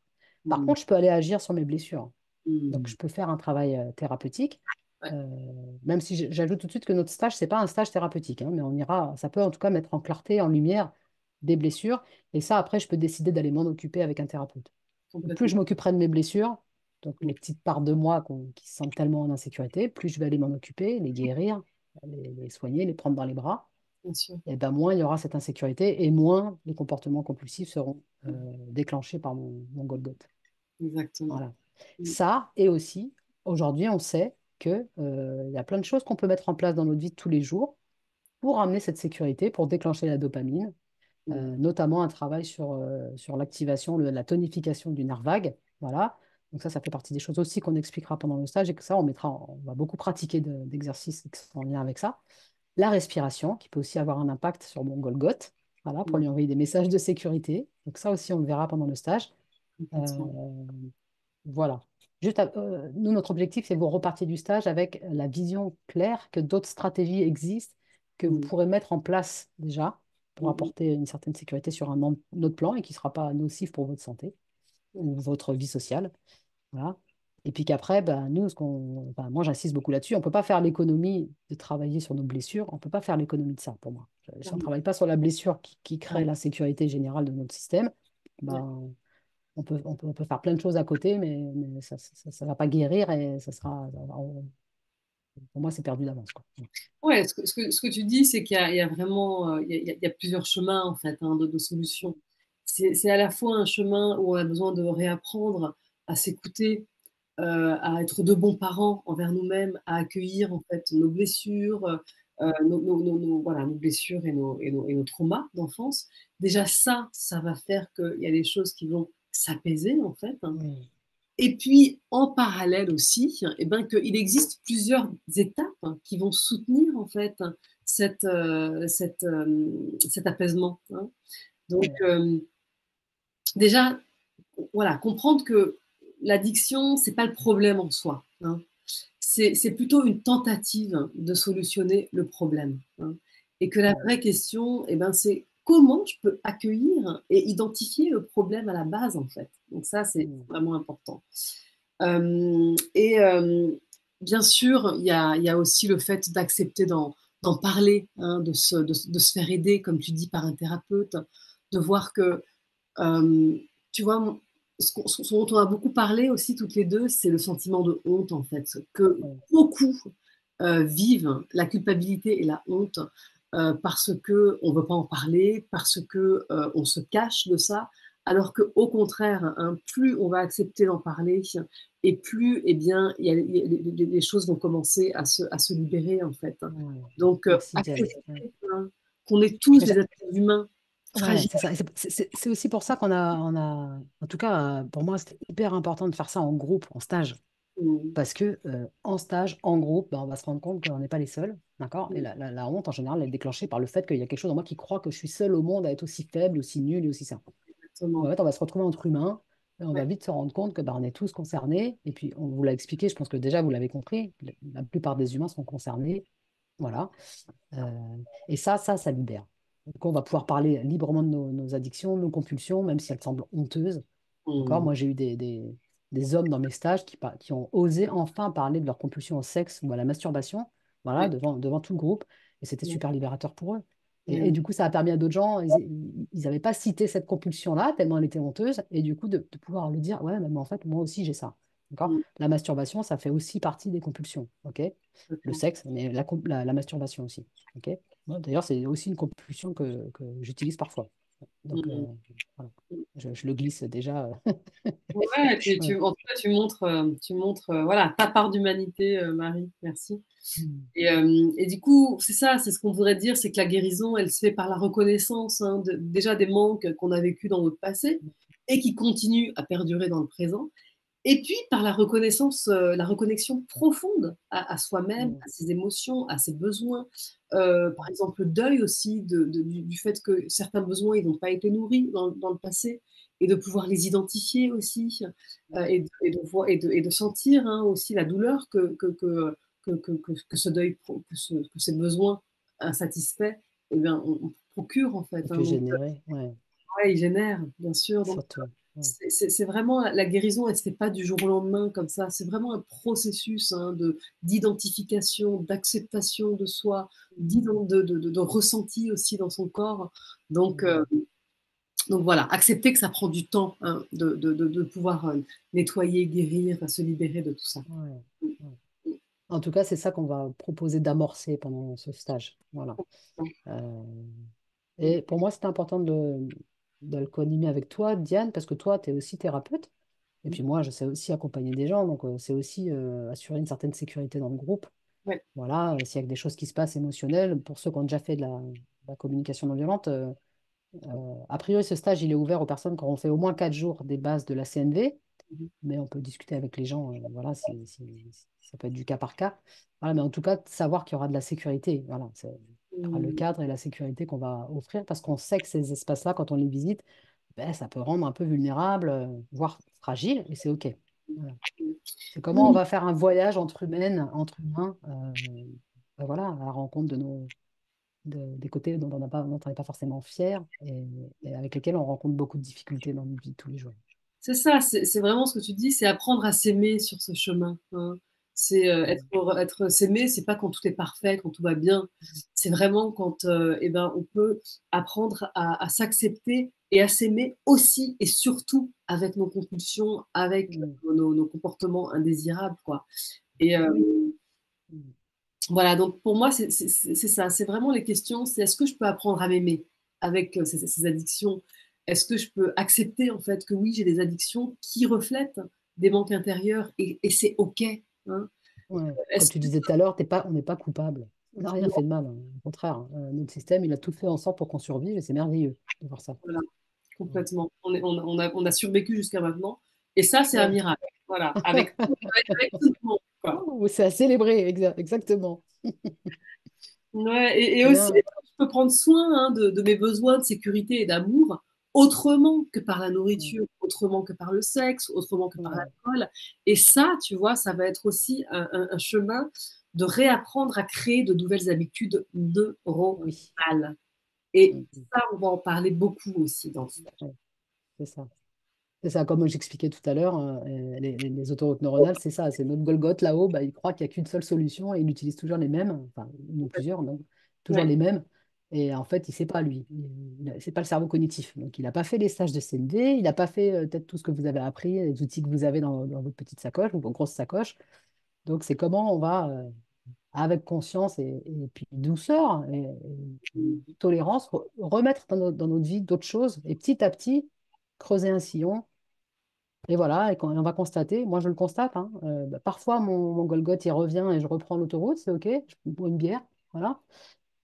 [SPEAKER 3] Par
[SPEAKER 2] mm,
[SPEAKER 3] contre, je peux aller agir sur mes blessures. Donc,
[SPEAKER 2] mm,
[SPEAKER 3] je peux faire un travail thérapeutique,
[SPEAKER 2] ouais,
[SPEAKER 3] euh, même si j'ajoute tout de suite que notre stage, c'est pas un stage thérapeutique, hein, mais on ira, ça peut en tout cas mettre en clarté, en lumière des blessures. Et ça, après, je peux décider d'aller m'en occuper avec un thérapeute. Donc, plus
[SPEAKER 2] complètement.
[SPEAKER 3] je m'occuperai de mes blessures, donc les petites parts de moi qui se sentent tellement en insécurité, plus je vais aller m'en occuper, les guérir, les soigner, les prendre dans les bras,
[SPEAKER 2] Bien sûr.
[SPEAKER 3] et ben moins il y aura cette insécurité et moins les comportements compulsifs seront déclenchés par mon Golgoth.
[SPEAKER 2] Exactement.
[SPEAKER 3] Voilà.
[SPEAKER 2] Mm,
[SPEAKER 3] Ça, et aussi, aujourd'hui, on sait que, il y a plein de choses qu'on peut mettre en place dans notre vie de tous les jours pour amener cette sécurité, pour déclencher la dopamine,
[SPEAKER 2] mm,
[SPEAKER 3] notamment un travail sur l'activation, la tonification du nerf vague. Voilà. Donc ça fait partie des choses aussi qu'on expliquera pendant le stage et que ça, on va beaucoup pratiquer d'exercices qui sont en lien avec ça. La respiration, qui peut aussi avoir un impact sur mon Golgoth, voilà, pour
[SPEAKER 2] mm,
[SPEAKER 3] lui envoyer des messages de sécurité. Donc ça aussi, on le verra pendant le stage.
[SPEAKER 2] complètement.
[SPEAKER 3] Euh, voilà. Nous, notre objectif, c'est que vous repartiez du stage avec la vision claire que d'autres stratégies existent, que vous
[SPEAKER 2] Mm,
[SPEAKER 3] pourrez mettre en place déjà pour
[SPEAKER 2] mm,
[SPEAKER 3] apporter une certaine sécurité sur un autre plan et qui ne sera pas nocif pour votre santé ou votre vie sociale. Voilà. Et puis qu'après, ben, nous, enfin, moi, j'insiste beaucoup là-dessus, on ne peut pas faire l'économie de travailler sur nos blessures, on ne peut pas faire l'économie de ça pour moi. Si on ne
[SPEAKER 2] mm.
[SPEAKER 3] travaille pas sur la blessure qui
[SPEAKER 2] Ouais,
[SPEAKER 3] crée l'insécurité générale de notre système,
[SPEAKER 2] ouais.
[SPEAKER 3] ben, on peut faire plein de choses à côté, mais ça ne va pas guérir et pour moi, c'est perdu d'avance, quoi.
[SPEAKER 2] Ouais, ce que tu dis, c'est qu'il y a vraiment il y a plusieurs chemins en fait, hein, de solutions. C'est à la fois un chemin où on a besoin de réapprendre à s'écouter, à être de bons parents envers nous-mêmes, à accueillir en fait nos blessures, voilà, nos blessures et nos traumas d'enfance. Déjà ça va faire qu'il y a des choses qui vont s'apaiser en fait, hein.
[SPEAKER 3] Oui,
[SPEAKER 2] Et puis, en parallèle aussi, eh ben, qu'il existe plusieurs étapes qui vont soutenir en fait cet apaisement, hein. Donc,
[SPEAKER 3] oui,
[SPEAKER 2] déjà, voilà, comprendre que l'addiction, c'est pas le problème en soi, hein. c'est plutôt une tentative de solutionner le problème, hein, et que la
[SPEAKER 3] Ouais.
[SPEAKER 2] vraie question, eh ben, c'est comment je peux accueillir et identifier le problème à la base, en fait. Donc ça, c'est
[SPEAKER 3] Mm.
[SPEAKER 2] vraiment important. Et bien sûr, il y a aussi le fait d'accepter d'en parler, hein, de se faire aider, comme tu dis, par un thérapeute, de voir que, tu vois, ce dont on a beaucoup parlé aussi toutes les deux, c'est le sentiment de honte, en fait, que
[SPEAKER 3] Ouais.
[SPEAKER 2] beaucoup vivent la culpabilité et la honte parce qu'on ne veut pas en parler, parce qu'on se cache de ça, alors qu'au contraire, hein, plus on va accepter d'en parler, et plus eh bien, les choses vont commencer à se libérer, en fait.
[SPEAKER 3] Ouais.
[SPEAKER 2] Donc,
[SPEAKER 3] Merci, Diane. Ouais.
[SPEAKER 2] accepter, hein, qu'on est tous
[SPEAKER 3] Mais
[SPEAKER 2] des êtres humains
[SPEAKER 3] ouais,
[SPEAKER 2] fragiles.
[SPEAKER 3] c'est ça. Et c'est aussi pour ça en tout cas, pour moi, c'était hyper important de faire ça en groupe, en stage.
[SPEAKER 2] Mmh,
[SPEAKER 3] Parce que en stage, en groupe, ben, on va se rendre compte qu'on n'est pas les seuls. D'accord? Et
[SPEAKER 2] mmh,
[SPEAKER 3] la honte, en général, elle est déclenchée par le fait qu'il y a quelque chose en moi qui croit que je suis seul au monde à être aussi faible, aussi nul et aussi ça. En
[SPEAKER 2] exactement.
[SPEAKER 3] fait, on va se retrouver entre humains et on va
[SPEAKER 2] Ouais.
[SPEAKER 3] vite se rendre compte que ben, on est tous concernés. Et puis, on vous l'a expliqué, je pense que déjà vous l'avez compris, la plupart des humains sont concernés. Voilà. Euh, et ça libère. Donc, on va pouvoir parler librement de nos addictions, de nos compulsions, même si elles semblent honteuses. D'accord?
[SPEAKER 2] Mmh,
[SPEAKER 3] Moi, j'ai eu des hommes dans mes stages qui ont osé enfin parler de leur compulsion au sexe ou à la masturbation, voilà,
[SPEAKER 2] ouais,
[SPEAKER 3] devant tout le groupe. Et c'était
[SPEAKER 2] ouais,
[SPEAKER 3] super libérateur pour eux.
[SPEAKER 2] mais
[SPEAKER 3] Et
[SPEAKER 2] oui.
[SPEAKER 3] du coup, ça a permis à d'autres gens, ils n'avaient pas cité cette compulsion-là, tellement elle était honteuse. Et du coup, de pouvoir le dire, ouais, mais en fait, moi aussi, j'ai ça. D'accord?
[SPEAKER 2] Mmh,
[SPEAKER 3] La masturbation, ça fait aussi partie des compulsions. OK? Le
[SPEAKER 2] complètement.
[SPEAKER 3] sexe, mais la masturbation aussi. OK? Moi, d'ailleurs, c'est aussi une compulsion que j'utilise parfois. Donc,
[SPEAKER 2] Mmh,
[SPEAKER 3] voilà.
[SPEAKER 2] mmh.
[SPEAKER 3] Je le glisse déjà.
[SPEAKER 2] Ouais, et puis
[SPEAKER 3] Ouais.
[SPEAKER 2] en tout cas, tu montres, voilà, ta part d'humanité, Marie, merci.
[SPEAKER 3] Mm.
[SPEAKER 2] Et du coup, c'est ça, c'est ce qu'on voudrait dire, c'est que la guérison, elle se fait par la reconnaissance, hein, déjà des manques qu'on a vécus dans notre passé et qui continuent à perdurer dans le présent. Et puis par la reconnaissance, la reconnexion profonde à soi-même,
[SPEAKER 3] Mm.
[SPEAKER 2] à ses émotions, à ses besoins. Par exemple, le deuil aussi du fait que certains besoins, ils n'ont pas été nourris dans le passé, et de pouvoir les identifier aussi, et de sentir, hein, aussi la douleur que ce deuil que ces besoins insatisfaits, eh bien, on procure, en fait,
[SPEAKER 3] Ça
[SPEAKER 2] hein.
[SPEAKER 3] peut
[SPEAKER 2] Donc
[SPEAKER 3] générer, ouais,
[SPEAKER 2] ouais, ils génèrent, bien sûr. Donc
[SPEAKER 3] surtout. Ouais.
[SPEAKER 2] c'est vraiment la guérison, elle se fait pas du jour au lendemain comme ça. C'est vraiment un processus, hein, d'identification, d'acceptation de soi, de ressenti aussi dans son corps. Donc,
[SPEAKER 3] Mm.
[SPEAKER 2] voilà, accepter que ça prend du temps, hein, de pouvoir nettoyer, guérir, se libérer de tout ça.
[SPEAKER 3] Ouais. Ouais. En tout cas, c'est ça qu'on va proposer d'amorcer pendant ce stage. Voilà. Euh, et pour moi, c'était important de le co-animer avec toi, Diane, parce que toi, tu es aussi thérapeute. Et puis moi, je sais aussi accompagner des gens, donc c'est aussi assurer une certaine sécurité dans le groupe.
[SPEAKER 2] Ouais.
[SPEAKER 3] Voilà, s'il y a que des choses qui se passent émotionnelles, pour ceux qui ont déjà fait de la communication non violente, a priori, ce stage, il est ouvert aux personnes qui auront fait au moins 4 jours des bases de la CNV,
[SPEAKER 2] Mhm.
[SPEAKER 3] mais on peut discuter avec les gens, voilà, si ça peut être du cas par cas. Voilà, mais en tout cas, de savoir qu'il y aura de la sécurité. Voilà, il y aura le
[SPEAKER 2] Mmh.
[SPEAKER 3] cadre et la sécurité qu'on va offrir, parce qu'on sait que ces espaces-là, quand on les visite, ben, ça peut rendre un peu vulnérable, voire fragile, et c'est OK. Voilà. C'est comment on
[SPEAKER 2] Oui,
[SPEAKER 3] va faire un voyage entre humains, ben voilà, à la rencontre des côtés dont on n'est pas forcément fier et avec lesquels on rencontre beaucoup de difficultés dans notre vie de tous les jours.
[SPEAKER 2] c'est ça, c'est vraiment ce que tu dis, c'est apprendre à s'aimer sur ce chemin, hein. C'est,
[SPEAKER 3] Mm.
[SPEAKER 2] s'aimer, c'est pas quand tout est parfait, quand tout va bien. C'est vraiment quand, eh ben, on peut apprendre à s'accepter et à s'aimer aussi et surtout avec nos compulsions, avec
[SPEAKER 3] Mm.
[SPEAKER 2] nos comportements indésirables, quoi. Et
[SPEAKER 3] Oui. Mm.
[SPEAKER 2] voilà, donc pour moi, c'est ça, c'est vraiment les questions, c'est est-ce que je peux apprendre à m'aimer avec, ces addictions? Est-ce que je peux accepter, en fait, que oui, j'ai des addictions qui reflètent des manques intérieurs, et c'est OK, hein?
[SPEAKER 3] Ouais. Comme
[SPEAKER 2] Est-ce
[SPEAKER 3] tu
[SPEAKER 2] que
[SPEAKER 3] disais tout à l'heure, on n'est pas coupable. On n'a rien fait de mal, hein. Au contraire, hein. Notre système, il a tout fait en sorte pour qu'on survive et c'est merveilleux de voir ça.
[SPEAKER 2] voilà,
[SPEAKER 3] Mm.
[SPEAKER 2] complètement. On a survécu jusqu'à maintenant, et ça, c'est un
[SPEAKER 3] Ouais.
[SPEAKER 2] miracle. Voilà, avec tout le monde, quoi.
[SPEAKER 3] Oh, c'est à célébrer, exactement.
[SPEAKER 2] Ouais, et
[SPEAKER 3] Eh
[SPEAKER 2] aussi,
[SPEAKER 3] bien,
[SPEAKER 2] je peux prendre soin, hein, de mes besoins de sécurité et d'amour autrement que par la
[SPEAKER 3] Mm.
[SPEAKER 2] nourriture, autrement que par le sexe, autrement que par
[SPEAKER 3] Ouais,
[SPEAKER 2] l'alcool. Et ça, tu vois, ça va être aussi un chemin de réapprendre à créer de nouvelles habitudes
[SPEAKER 3] oui.
[SPEAKER 2] neuronales. Et
[SPEAKER 3] Mm, mm.
[SPEAKER 2] ça, on va en parler beaucoup aussi dans le stage.
[SPEAKER 3] Ouais, c'est ça. C'est ça, comme j'expliquais tout à l'heure, les autoroutes neuronales, c'est ça, c'est notre Golgoth là-haut, bah, il croit qu'il n'y a qu'une seule solution et il utilise toujours les mêmes, enfin, une ou plusieurs, donc, toujours
[SPEAKER 2] Ouais.
[SPEAKER 3] les mêmes. Et en fait, il ne sait pas, lui. C'est pas le cerveau cognitif. Donc, il n'a pas fait les stages de CNV, il n'a pas fait peut-être tout ce que vous avez appris, les outils que vous avez dans votre petite sacoche ou vos grosses sacoches. Donc, c'est comment on va, avec conscience et puis douceur et tolérance, remettre dans notre vie d'autres choses et petit à petit, creuser un sillon et voilà, et quand on va constater, moi je le constate, hein, bah, parfois mon Golgoth il revient et je reprends l'autoroute, c'est OK, je bois une bière, voilà.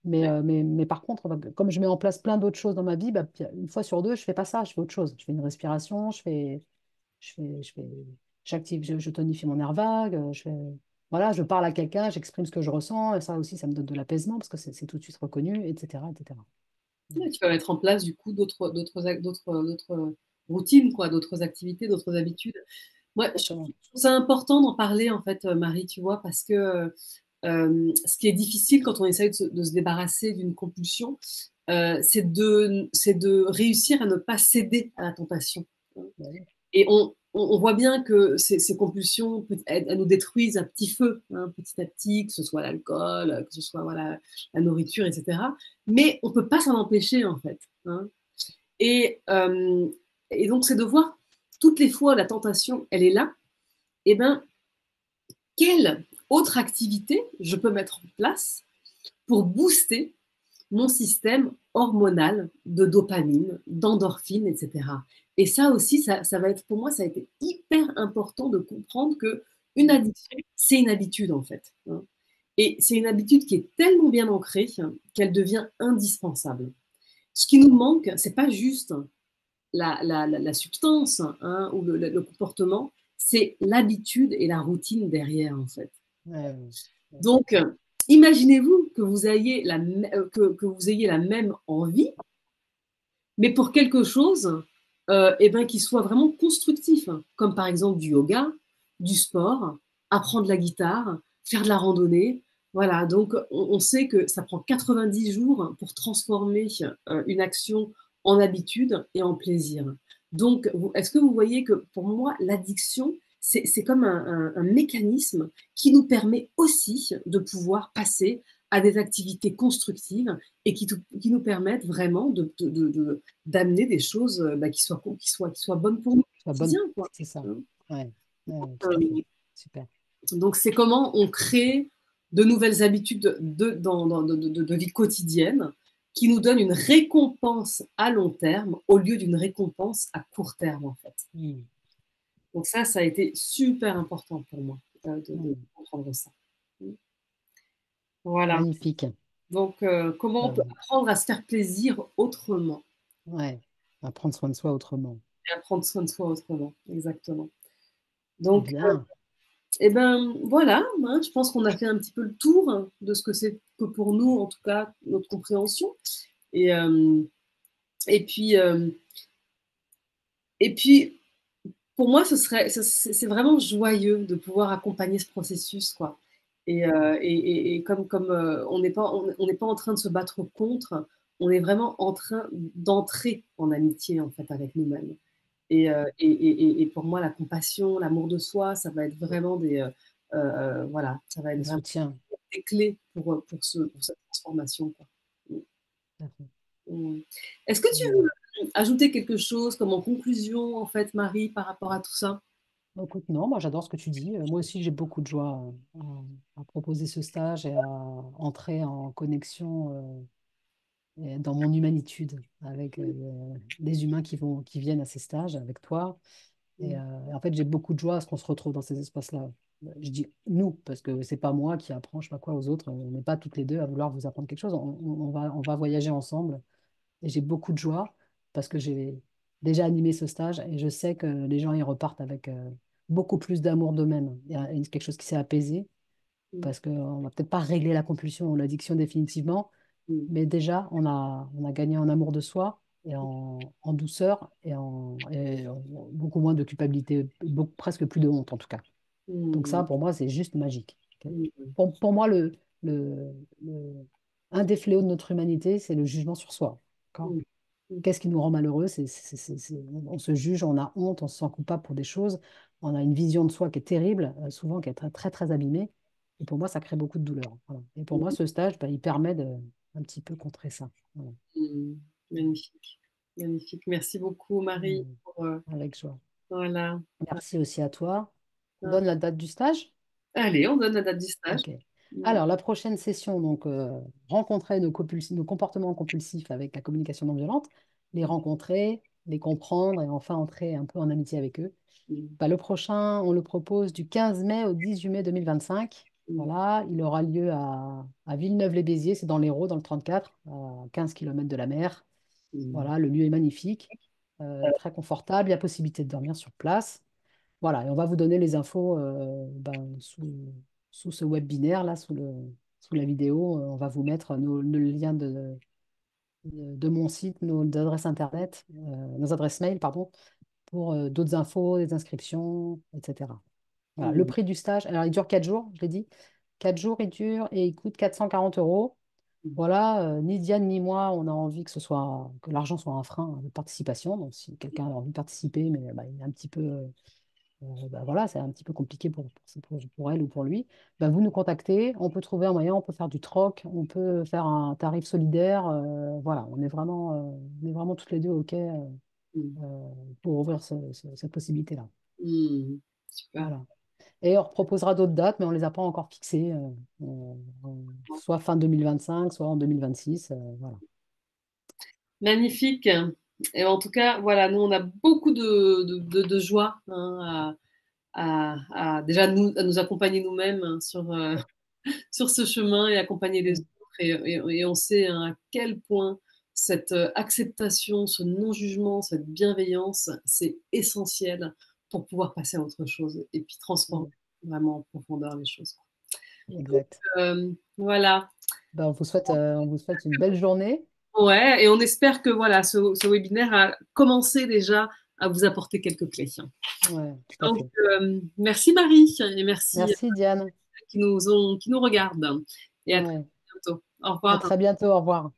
[SPEAKER 3] Mais par contre, bah, comme je mets en place plein d'autres choses dans ma vie, bah, puis, une fois sur deux, je fais pas ça, je fais autre chose. Je fais une respiration, je fais, j'active, je tonifie mon nerf vague, voilà, je parle à quelqu'un, j'exprime ce que je ressens, et ça aussi, ça me donne de l'apaisement parce que c'est tout de suite reconnu, etc., etc.
[SPEAKER 2] Ouais, tu vas mettre en place du coup d'autres routines, quoi, d'autres activités, d'autres habitudes. Moi,
[SPEAKER 3] Exactement.
[SPEAKER 2] je trouve ça important d'en parler, en fait, Marie, tu vois, parce que ce qui est difficile quand on essaye de se débarrasser d'une compulsion, c'est de réussir à ne pas céder à la tentation.
[SPEAKER 3] Bah oui.
[SPEAKER 2] Et on voit bien que ces compulsions, elles nous détruisent à petit feu, hein, petit à petit, que ce soit l'alcool, que ce soit voilà, la nourriture, etc. Mais on ne peut pas s'en empêcher, en fait. Hein. Et, euh, et donc, c'est de voir toutes les fois la tentation, elle est là, et ben, quelle autre activité je peux mettre en place pour booster mon système hormonal de dopamine, d'endorphine, etc. Et ça aussi, ça va être pour moi, ça a été hyper important de comprendre que une addiction, c'est une habitude en fait. Hein. Et c'est une habitude qui est tellement bien ancrée qu'elle devient indispensable. Ce qui nous manque, c'est pas juste la substance hein, ou le comportement, c'est l'habitude et la routine derrière en fait.
[SPEAKER 3] Ouais, ouais, ouais, c'est
[SPEAKER 2] Donc,
[SPEAKER 3] clair.
[SPEAKER 2] imaginez-vous que vous ayez la même envie, mais pour quelque chose eh ben, qui soit vraiment constructif, hein, comme par exemple du yoga, du sport, apprendre la guitare, faire de la randonnée. Voilà, donc on sait que ça prend 90 jours pour transformer une action en habitude et en plaisir. Donc, est-ce que vous voyez que pour moi, l'addiction, c'est comme un mécanisme qui nous permet aussi de pouvoir passer à des activités constructives et qui nous permettent vraiment d'amener des choses bah, qui soient bonnes pour nous au
[SPEAKER 3] La bonne,
[SPEAKER 2] quotidien. Quoi.
[SPEAKER 3] c'est ça.
[SPEAKER 2] Hein.
[SPEAKER 3] Ouais, ouais, tout à fait.
[SPEAKER 2] Euh,
[SPEAKER 3] Super.
[SPEAKER 2] donc, c'est comment on crée de nouvelles habitudes de vie quotidienne qui nous donnent une récompense à long terme au lieu d'une récompense à court terme, en fait.
[SPEAKER 3] Mm.
[SPEAKER 2] Donc ça a été super important pour moi de
[SPEAKER 3] Mm.
[SPEAKER 2] comprendre ça. Voilà.
[SPEAKER 3] Magnifique.
[SPEAKER 2] Donc, comment on peut
[SPEAKER 3] Euh,
[SPEAKER 2] apprendre à se faire plaisir autrement
[SPEAKER 3] ouais, à prendre soin de soi autrement.
[SPEAKER 2] et à prendre soin de soi autrement. Exactement. Donc,
[SPEAKER 3] Bien.
[SPEAKER 2] eh ben voilà, hein, je pense qu'on a fait un petit peu le tour hein, de ce que c'est que pour nous, en tout cas, notre compréhension. Et, euh, et puis, euh, et puis, pour moi, c'est vraiment joyeux de pouvoir accompagner ce processus, quoi. Et comme on n'est pas en train de se battre contre, on est vraiment en train d'entrer en amitié, en fait, avec nous-mêmes. Et pour moi, la compassion, l'amour de soi, ça va être vraiment voilà, ça va être
[SPEAKER 3] Un
[SPEAKER 2] vraiment
[SPEAKER 3] soutien.
[SPEAKER 2] des clés pour cette transformation, quoi. Mmh.
[SPEAKER 3] Tout à fait.
[SPEAKER 2] Mmh. Est-ce que tu
[SPEAKER 3] Bon.
[SPEAKER 2] veux ajouter quelque chose comme en conclusion, en fait, Marie, par rapport à tout ça?
[SPEAKER 3] Écoute, non, moi j'adore ce que tu dis. Moi aussi, j'ai beaucoup de joie à proposer ce stage et à entrer en connexion et dans mon humanitude avec les humains qui viennent à ces stages avec toi.
[SPEAKER 2] Mmh.
[SPEAKER 3] Et en fait, j'ai beaucoup de joie à ce qu'on se retrouve dans ces espaces-là. Je dis nous, parce que c'est pas moi qui apprends, je sais pas quoi, aux autres. On n'est pas toutes les deux à vouloir vous apprendre quelque chose. On va voyager ensemble. Et j'ai beaucoup de joie parce que j'ai déjà animé ce stage et je sais que les gens y repartent avec beaucoup plus d'amour d'eux-mêmes. Il y a quelque chose qui s'est apaisé
[SPEAKER 2] Mmh.
[SPEAKER 3] parce qu'on va peut-être pas régler la compulsion ou l'addiction définitivement,
[SPEAKER 2] Mmh.
[SPEAKER 3] mais déjà, on a gagné en amour de soi en douceur beaucoup moins de culpabilité, presque plus de honte en tout cas. Donc
[SPEAKER 2] mm,
[SPEAKER 3] ça, pour moi, c'est juste magique. Ok.
[SPEAKER 2] mm,
[SPEAKER 3] Pour moi, le, le- un des fléaux de notre humanité, c'est le jugement sur soi. D'accord.
[SPEAKER 2] mm, mm,
[SPEAKER 3] Qu'est-ce qui nous rend malheureux? On se juge, on a honte, on se sent coupable pour des choses, on a une vision de soi qui est terrible, souvent qui est très, très, très abîmée. Et pour moi, ça crée beaucoup de douleur. Voilà. Et pour moi, ce stage, bah, il permet de un petit peu contrer ça. Voilà.
[SPEAKER 2] mm. Magnifique, magnifique. Merci beaucoup, Marie,
[SPEAKER 3] Mm.
[SPEAKER 2] pour,
[SPEAKER 3] Avec joie.
[SPEAKER 2] voilà.
[SPEAKER 3] Merci aussi à toi. On donne la date du stage?
[SPEAKER 2] Allez, on donne la date du stage.
[SPEAKER 3] Ok.
[SPEAKER 2] Mm,
[SPEAKER 3] Alors, la prochaine session, donc, rencontrer nos comportements compulsifs avec la communication non violente, les rencontrer, les comprendre et enfin entrer un peu en amitié avec eux.
[SPEAKER 2] mm,
[SPEAKER 3] Bah, le prochain, on le propose du 15 mai au 18 mai 2025.
[SPEAKER 2] mm,
[SPEAKER 3] Voilà, il aura lieu à Villeneuve-les-Béziers, c'est dans l'Hérault, dans le 34, à 15 km de la mer.
[SPEAKER 2] mm,
[SPEAKER 3] Voilà, le lieu est magnifique, très confortable, il y a possibilité de dormir sur place. Voilà, et on va vous donner les infos sous ce webinaire, là, sous la vidéo. On va vous mettre nos liens de mon site, nos adresses internet, nos adresses mail, pardon, pour d'autres infos, des inscriptions, etc. Voilà, le
[SPEAKER 2] mm,
[SPEAKER 3] prix du stage, alors il dure 4 jours, je l'ai dit. 4 jours, il dure et il coûte 440 €.
[SPEAKER 2] mm,
[SPEAKER 3] Voilà, ni Diane ni moi, on a envie que l'argent soit un frein de participation. Donc, si quelqu'un a envie de participer, mais bah, il est un petit peu, bah, voilà, c'est un petit peu compliqué pour elle ou pour lui, bah, vous nous contactez, on peut trouver un moyen, on peut faire du troc, on peut faire un tarif solidaire. Voilà, on est vraiment toutes les deux OK
[SPEAKER 2] mm,
[SPEAKER 3] pour ouvrir cette possibilité-là.
[SPEAKER 2] mm. Super.
[SPEAKER 3] Voilà. Et on proposera d'autres dates, mais on ne les a pas encore fixées, soit fin 2025, soit en 2026. Voilà.
[SPEAKER 2] Magnifique. Et en tout cas, voilà, nous, on a beaucoup de joie hein, déjà à nous accompagner nous-mêmes hein, sur ce chemin et accompagner les
[SPEAKER 3] Mm,
[SPEAKER 2] autres. Et on sait hein, à quel point cette acceptation, ce non-jugement, cette bienveillance, c'est essentiel pour pouvoir passer à autre chose et puis transformer
[SPEAKER 3] mm,
[SPEAKER 2] vraiment en profondeur les choses. Donc,
[SPEAKER 3] exact.
[SPEAKER 2] voilà.
[SPEAKER 3] Ben, on vous souhaite une belle journée.
[SPEAKER 2] Ouais, et on espère que voilà, ce webinaire a commencé déjà à vous apporter quelques clés.
[SPEAKER 3] Ouais, tout à
[SPEAKER 2] Donc,
[SPEAKER 3] fait.
[SPEAKER 2] merci Marie et merci
[SPEAKER 3] Merci, Diane.
[SPEAKER 2] qui nous regardent. Et à très
[SPEAKER 3] Ouais.
[SPEAKER 2] bientôt. Au
[SPEAKER 3] À
[SPEAKER 2] revoir.
[SPEAKER 3] très bientôt. Au revoir.